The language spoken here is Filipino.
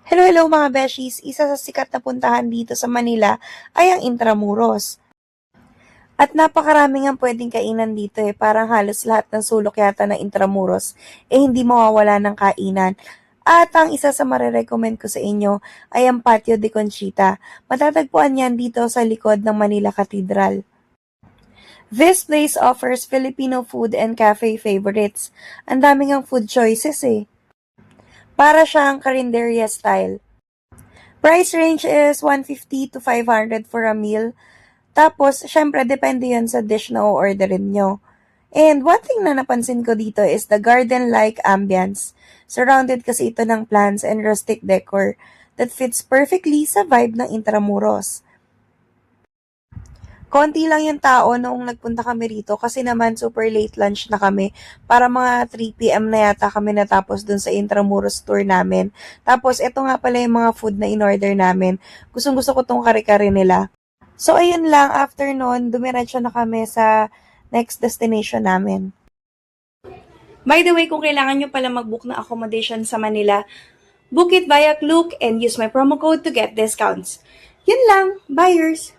Hello, hello mga beshies! Isa sa sikat na puntahan dito sa Manila ay ang Intramuros. At napakarami nga pwedeng kainan dito parang halos lahat ng sulok yata ng Intramuros hindi mawawala ng kainan. At ang isa sa marerecommend ko sa inyo ay ang Patio de Conchita. Matatagpuan yan dito sa likod ng Manila Cathedral. This place offers Filipino food and cafe favorites. Ang daming ang food choices Para siyang karinderya style. Price range is 150 to 500 for a meal. Tapos, syempre, depende yun sa dish na o-orderin nyo. And one thing na napansin ko dito is the garden-like ambience. Surrounded kasi ito ng plants and rustic decor that fits perfectly sa vibe ng Intramuros. Konti lang yung tao noong nagpunta kami rito kasi naman super late lunch na kami. Para mga 3 p.m. na yata kami natapos dun sa Intramuros tour namin. Tapos ito nga pala yung mga food na in-order namin. Gustong gusto ko tong kare-kare nila. So ayun lang, after nun, dumiretso na kami sa next destination namin. By the way, kung kailangan nyo pala mag-book ng accommodation sa Manila, book it via Klook and use my promo code to get discounts. Yun lang, buyers!